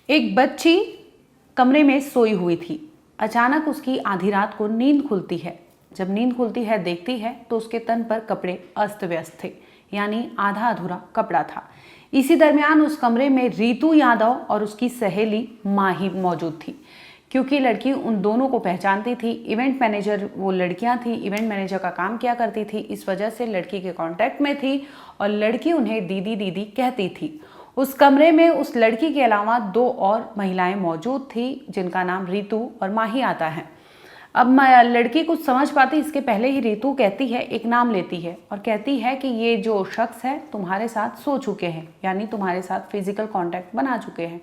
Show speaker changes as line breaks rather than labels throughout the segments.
एक बच्ची कमरे में सोई हुई थी। अचानक उसकी आधी रात को नींद खुलती है। जब नींद खुलती है, देखती है तो उसके तन पर कपड़े अस्त व्यस्त थे, यानी आधा अधूरा कपड़ा था। इसी दरमियान उस कमरे में रीतू यादव और उसकी सहेली माही मौजूद थी। क्योंकि लड़की उन दोनों को पहचानती थी, इवेंट मैनेजर वो लड़कियां थी, इवेंट मैनेजर का काम किया करती थी, इस वजह से लड़की के कांटेक्ट में थी और लड़की उन्हें दीदी दीदी कहती थी। उस कमरे में उस लड़की के अलावा 2 और महिलाएं मौजूद थी, जिनका नाम रीतू और माही आता है। अब लड़की कुछ समझ पाती इसके पहले ही रीतू कहती है, एक नाम लेती है और कहती है कि ये जो शख्स है तुम्हारे साथ सो चुके हैं, यानी तुम्हारे साथ फिजिकल कांटेक्ट बना चुके हैं।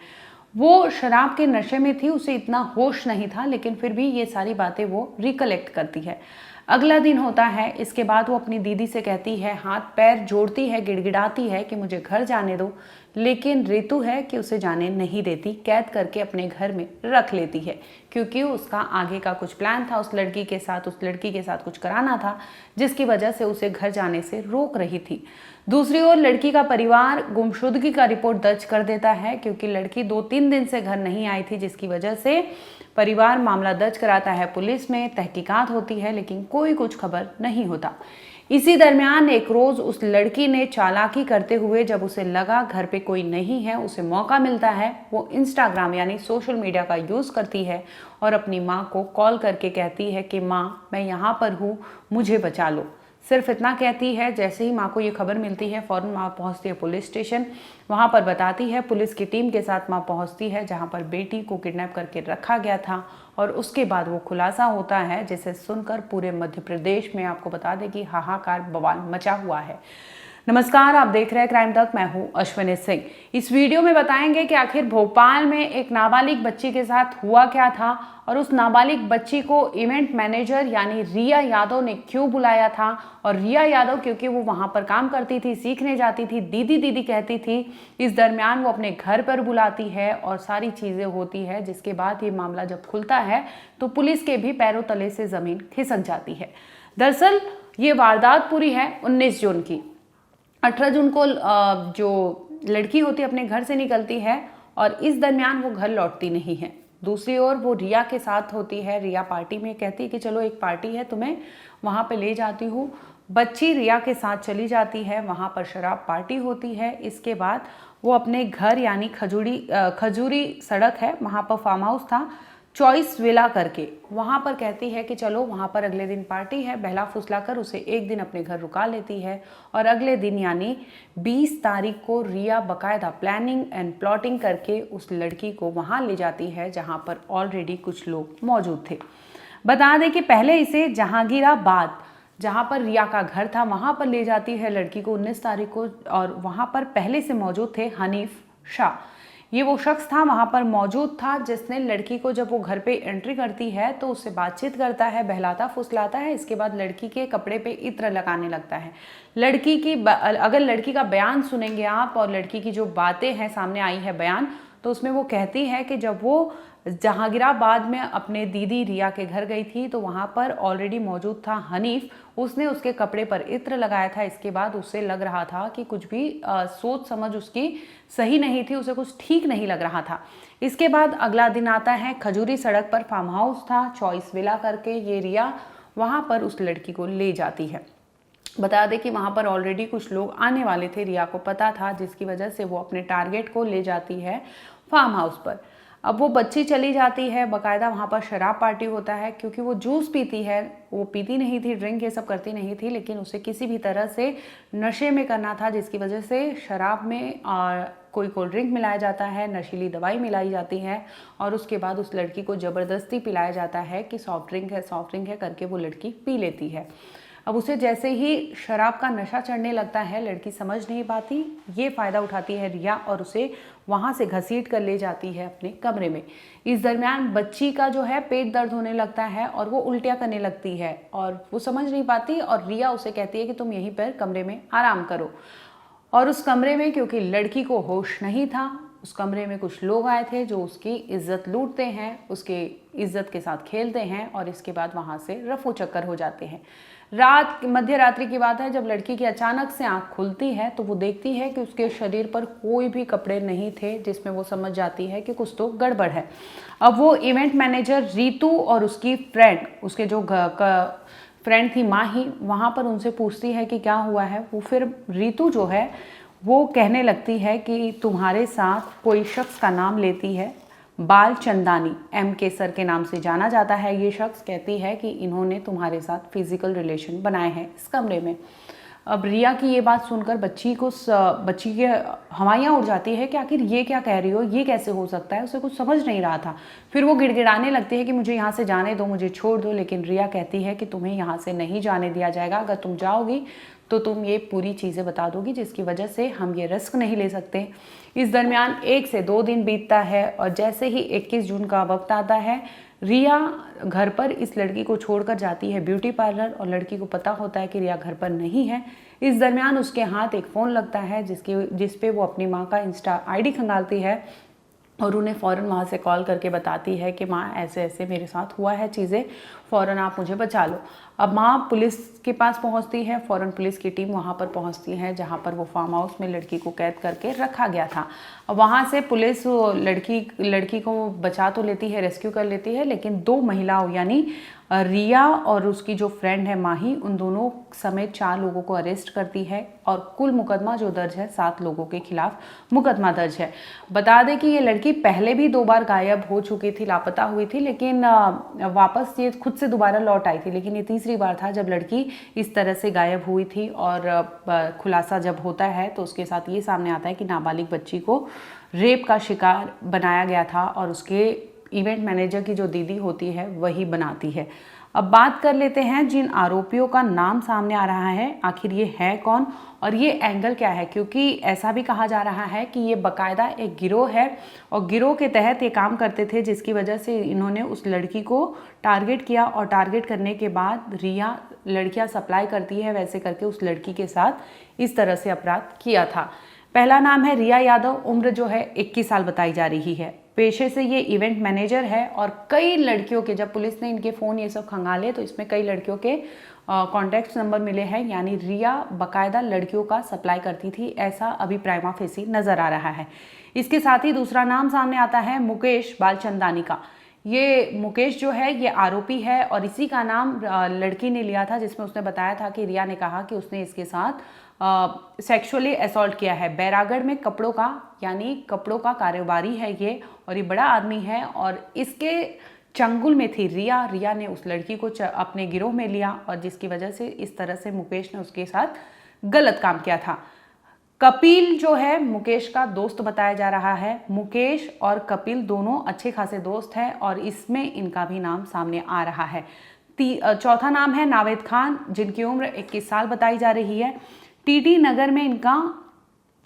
वो शराब के नशे में थी, उसे इतना होश नहीं था, लेकिन फिर भी ये सारी बातें वो रिकलेक्ट करती है। अगला दिन होता है। इसके बाद वो अपनी दीदी से कहती है, हाथ पैर जोड़ती है, गिड़गिड़ाती है कि मुझे घर जाने दो, लेकिन ऋतु है कि उसे जाने नहीं देती, कैद करके अपने घर में रख लेती है, क्योंकि उसका आगे का कुछ प्लान था, उस लड़की के साथ कुछ कराना था, जिसकी वजह से उसे घर जाने से रोक रही थी। दूसरी ओर लड़की का परिवार गुमशुदगी का रिपोर्ट दर्ज कर देता है, क्योंकि लड़की 2-3 दिन से घर नहीं आई थी, जिसकी वजह से परिवार मामला दर्ज कराता है पुलिस में। तहकीकात होती है, लेकिन कोई कुछ खबर नहीं होता। इसी दरमियान एक रोज उस लड़की ने चालाकी करते हुए, जब उसे लगा घर पे कोई नहीं है, उसे मौका मिलता है, वो इंस्टाग्राम यानी सोशल मीडिया का यूज करती है और अपनी माँ को कॉल करके कहती है कि माँ, मैं यहाँ पर हूँ, मुझे बचा लो। सिर्फ इतना कहती है। जैसे ही माँ को ये खबर मिलती है, फौरन माँ पहुँचती है पुलिस स्टेशन, वहाँ पर बताती है। पुलिस की टीम के साथ माँ पहुँचती है जहाँ पर बेटी को किडनैप करके रखा गया था, और उसके बाद वो खुलासा होता है, जिसे सुनकर पूरे मध्य प्रदेश में आपको बता दें कि हाहाकार बवाल मचा हुआ है। नमस्कार, आप देख रहे हैं क्राइम तक, मैं हूं अश्विनी सिंह। इस वीडियो में बताएंगे कि आखिर भोपाल में एक नाबालिग बच्ची के साथ हुआ क्या था और उस नाबालिग बच्ची को इवेंट मैनेजर यानी रिया यादव ने क्यों बुलाया था। और रिया यादव क्योंकि वो वहां पर काम करती थी, सीखने जाती थी, दीदी दीदी कहती थी, इस दरमियान वो अपने घर पर बुलाती है और सारी चीजें होती है, जिसके बाद ये मामला जब खुलता है तो पुलिस के भी पैरों तले से जमीन खिसक जाती है। दरअसल ये वारदात पूरी है 19 जून की। 18 जून को जो लड़की होती है अपने घर से निकलती है और इस दरमियान वो घर लौटती नहीं है। दूसरी ओर वो रिया के साथ होती है। रिया पार्टी में कहती है कि चलो एक पार्टी है, तुम्हें वहाँ पे ले जाती हूँ। बच्ची रिया के साथ चली जाती है, वहाँ पर शराब पार्टी होती है। इसके बाद वो अपने घर यानी खजूरी सड़क है, वहाँ पर फार्म हाउस था, चॉइस विला करके, वहाँ पर कहती है कि चलो वहाँ पर अगले दिन पार्टी है। बहला फुसला कर उसे एक दिन अपने घर रुका लेती है और अगले दिन यानी 20 तारीख को रिया बकायदा प्लानिंग एंड प्लॉटिंग करके उस लड़की को वहाँ ले जाती है जहाँ पर ऑलरेडी कुछ लोग मौजूद थे। बता दें कि पहले इसे जहांगीराबाद, जहाँ पर रिया का घर था, वहाँ पर ले जाती है लड़की को 19 तारीख को, और वहाँ पर पहले से मौजूद थे हनीफ शाह। ये वो शख्स था वहाँ पर मौजूद था जिसने लड़की को, जब वो घर पे एंट्री करती है तो उससे बातचीत करता है, बहलाता फुसलाता है। इसके बाद लड़की के कपड़े पे इत्र लगाने लगता है। अगर लड़की का बयान सुनेंगे आप और लड़की की जो बातें हैं, सामने आई है बयान, तो उसमें वो कहती है कि जब वो जहांगीराबाद में अपने दीदी रिया के घर गई थी तो वहाँ पर ऑलरेडी मौजूद था हनीफ, उसने उसके कपड़े पर इत्र लगाया था। इसके बाद उसे लग रहा था कि कुछ भी सोच समझ उसकी सही नहीं थी, उसे कुछ ठीक नहीं लग रहा था। इसके बाद अगला दिन आता है, खजूरी सड़क पर फार्म हाउस था, चॉइस विला करके, ये रिया वहाँ पर उस लड़की को ले जाती है। बता दें कि वहाँ पर ऑलरेडी कुछ लोग आने वाले थे, रिया को पता था, जिसकी वजह से वो अपने टारगेट को ले जाती है फार्म हाउस पर। अब वो बच्ची चली जाती है, बकायदा वहाँ पर शराब पार्टी होता है, क्योंकि वो जूस पीती है, वो पीती नहीं थी, ड्रिंक ये सब करती नहीं थी, लेकिन उसे किसी भी तरह से नशे में करना था, जिसकी वजह से शराब में कोई कोल्ड ड्रिंक मिलाया जाता है, नशीली दवाई मिलाई जाती है और उसके बाद उस लड़की को ज़बरदस्ती पिलाया जाता है कि सॉफ्ट ड्रिंक है करके वो लड़की पी लेती है। अब उसे जैसे ही शराब का नशा चढ़ने लगता है, लड़की समझ नहीं पाती, ये फ़ायदा उठाती है रिया और उसे वहाँ से घसीट कर ले जाती है अपने कमरे में। इस दरमियान बच्ची का जो है पेट दर्द होने लगता है और वो उल्टियाँ करने लगती है और वो समझ नहीं पाती, और रिया उसे कहती है कि तुम यहीं पर कमरे में आराम करो। और उस कमरे में क्योंकि लड़की को होश नहीं था, उस कमरे में कुछ लोग आए थे जो उसकी इज्जत लूटते हैं, उसके इज्जत के साथ खेलते हैं और इसके बाद वहाँ से रफू चक्कर हो जाते हैं। मध्य रात्रि की बात है, जब लड़की की अचानक से आंख खुलती है तो वो देखती है कि उसके शरीर पर कोई भी कपड़े नहीं थे, जिसमें वो समझ जाती है कि कुछ तो गड़बड़ है। अब वो इवेंट मैनेजर रीतू और उसकी फ्रेंड, उसके जो फ्रेंड थी माही, वहाँ पर उनसे पूछती है कि क्या हुआ है। वो फिर रीतू जो है वो कहने लगती है कि तुम्हारे साथ कोई शख्स का नाम लेती है, बालचंदानी, एम केसर के नाम से जाना जाता है। ये शख्स कहती है कि इन्होंने तुम्हारे साथ फिजिकल रिलेशन बनाए हैं इस कमरे में। अब रिया की ये बात सुनकर बच्ची के हवाइयाँ उड़ जाती है कि आखिर ये क्या कह रही हो, ये कैसे हो सकता है। उसे कुछ समझ नहीं रहा था। फिर वो गिड़गिड़ाने लगती है कि मुझे यहाँ से जाने दो, मुझे छोड़ दो। लेकिन रिया कहती है कि तुम्हें यहाँ से नहीं जाने दिया जाएगा। अगर तुम जाओगी तो तुम ये पूरी चीज़ें बता दोगी, जिसकी वजह से हम ये रिस्क नहीं ले सकते। इस दरमियान 1 से 2 दिन बीतता है और जैसे ही 21 जून का वक्त आता है, रिया घर पर इस लड़की को छोड़कर जाती है ब्यूटी पार्लर और लड़की को पता होता है कि रिया घर पर नहीं है। इस दरमियान उसके हाथ एक फ़ोन लगता है जिस पे वो अपनी माँ का इंस्टा आईडी खंगालती है और उन्हें फ़ौरन वहाँ से कॉल करके बताती है कि माँ ऐसे ऐसे मेरे साथ हुआ है चीज़ें, फ़ौरन आप मुझे बचा लो। अब माँ पुलिस के पास पहुँचती है, फ़ौरन पुलिस की टीम वहाँ पर पहुँचती है जहाँ पर वो फार्म हाउस में लड़की को कैद करके रखा गया था। अब वहाँ से पुलिस लड़की को बचा तो लेती है, रेस्क्यू कर लेती है, लेकिन 2 महिलाओं यानी रिया और उसकी जो फ्रेंड है माही, उन दोनों समेत 4 लोगों को अरेस्ट करती है और कुल मुकदमा जो दर्ज है 7 लोगों के खिलाफ मुकदमा दर्ज है। बता दें कि ये लड़की पहले भी 2 बार गायब हो चुकी थी, लापता हुई थी, लेकिन वापस ये खुद से दोबारा लौट आई थी। लेकिन ये तीसरी बार था जब लड़की इस तरह से गायब हुई थी और खुलासा जब होता है तो उसके साथ ये सामने आता है कि नाबालिग बच्ची को रेप का शिकार बनाया गया था और उसके इवेंट मैनेजर की जो दीदी होती है वही बनाती है। अब बात कर लेते हैं जिन आरोपियों का नाम सामने आ रहा है, आखिर ये है कौन और ये एंगल क्या है, क्योंकि ऐसा भी कहा जा रहा है कि ये बाकायदा एक गिरोह है और गिरोह के तहत ये काम करते थे, जिसकी वजह से इन्होंने उस लड़की को टारगेट किया और टारगेट करने के बाद रिया लड़कियां सप्लाई करती है, वैसे करके उस लड़की के साथ इस तरह से अपराध किया था। पहला नाम है रिया यादव, उम्र जो है 21 साल बताई जा रही है। पेशे से ये इवेंट मैनेजर है और कई लड़कियों के, जब पुलिस ने इनके फ़ोन ये सब खंगाले तो इसमें कई लड़कियों के कॉन्टैक्ट नंबर मिले हैं, यानी रिया बाकायदा लड़कियों का सप्लाई करती थी, ऐसा अभी प्राइमा फेसी नज़र आ रहा है। इसके साथ ही दूसरा नाम सामने आता है मुकेश बालचंदानी का। ये मुकेश जो है ये आरोपी है और इसी का नाम लड़की ने लिया था, जिसमें उसने बताया था कि रिया ने कहा कि उसने इसके साथ सेक्सुअली असॉल्ट किया है। बैरागढ़ में कपड़ों का यानी कपड़ों का कारोबारी है ये और ये बड़ा आदमी है और इसके चंगुल में थी रिया। रिया ने उस लड़की को अपने गिरोह में लिया और जिसकी वजह से इस तरह से मुकेश ने उसके साथ गलत काम किया था। कपिल जो है मुकेश का दोस्त बताया जा रहा है। मुकेश और कपिल दोनों अच्छे खासे दोस्त हैं और इसमें इनका भी नाम सामने आ रहा है। चौथा नाम है नावेद खान, जिनकी उम्र 21 साल बताई जा रही है। टीटी नगर में इनका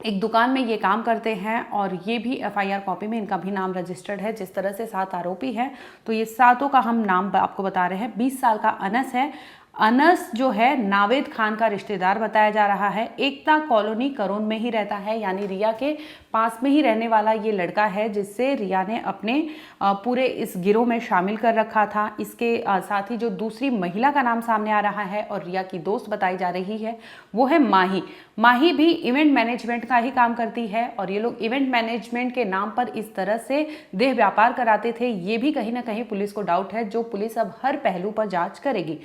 एक दुकान में ये काम करते हैं और ये भी एफआईआर कॉपी में इनका भी नाम रजिस्टर्ड है। जिस तरह से 7 आरोपी हैं तो ये 7 का हम नाम आपको बता रहे हैं। 20 साल का अनस है। अनस जो है नावेद खान का रिश्तेदार बताया जा रहा है। एकता कॉलोनी करोन में ही रहता है, यानी रिया के पास में ही रहने वाला ये लड़का है जिससे रिया ने अपने पूरे इस गिरोह में शामिल कर रखा था। इसके साथ ही जो दूसरी महिला का नाम सामने आ रहा है और रिया की दोस्त बताई जा रही है वो है माही। माही भी इवेंट मैनेजमेंट का ही काम करती है और ये लोग इवेंट मैनेजमेंट के नाम पर इस तरह से देह व्यापार कराते थे, ये भी कहीं ना कहीं पुलिस को डाउट है, जो पुलिस अब हर पहलू पर जांच करेगी।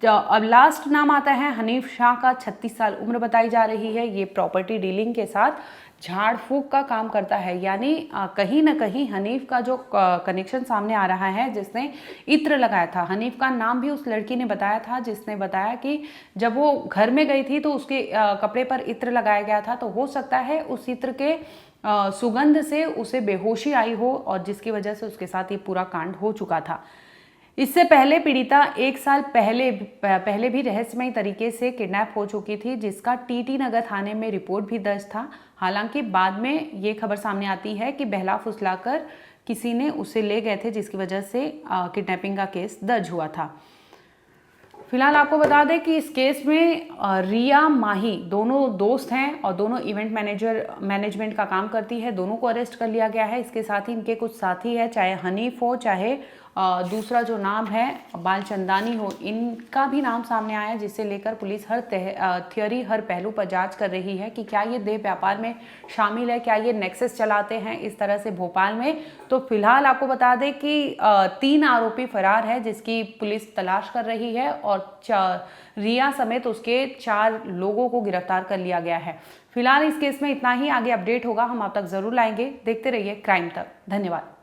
अब लास्ट नाम आता है हनीफ शाह का। 36 साल उम्र बताई जा रही है। ये प्रॉपर्टी डीलिंग के साथ झाड़ फूक का काम करता है, यानी कहीं ना कहीं हनीफ का जो कनेक्शन सामने आ रहा है, जिसने इत्र लगाया था। हनीफ का नाम भी उस लड़की ने बताया था, जिसने बताया कि जब वो घर में गई थी तो उसके कपड़े पर इत्र लगाया गया था, तो हो सकता है उस इत्र के सुगंध से उसे बेहोशी आई हो और जिसकी वजह से उसके साथ ये पूरा कांड हो चुका था। इससे पहले पीड़िता 1 साल पहले भी रहस्यमय तरीके से किडनैप हो चुकी थी, जिसका टीटी नगर थाने में रिपोर्ट भी दर्ज था। हालांकि बाद में ये खबर सामने आती है कि बहला फुसलाकर किसी ने उसे ले गए थे, जिसकी वजह से किडनैपिंग का केस दर्ज हुआ था। फिलहाल आपको बता दें कि इस केस में रिया माही दोनों दोस्त हैं और दोनों इवेंट मैनेजमेंट का काम करती है। दोनों को अरेस्ट कर लिया गया है। इसके साथ ही इनके कुछ साथी है, चाहे हनीफ हो, चाहे दूसरा जो नाम है बालचंदानी हो, इनका भी नाम सामने आया, जिससे लेकर पुलिस हर थियरी, हर पहलू पर जांच कर रही है कि क्या ये देह व्यापार में शामिल है, क्या ये नेक्सस चलाते हैं इस तरह से भोपाल में। तो फिलहाल आपको बता दें कि 3 आरोपी फरार है, जिसकी पुलिस तलाश कर रही है और रिया समेत उसके 4 लोगों को गिरफ्तार कर लिया गया है। फिलहाल इस केस में इतना ही। आगे अपडेट होगा हम आप तक जरूर लाएंगे। देखते रहिए क्राइम तक। धन्यवाद।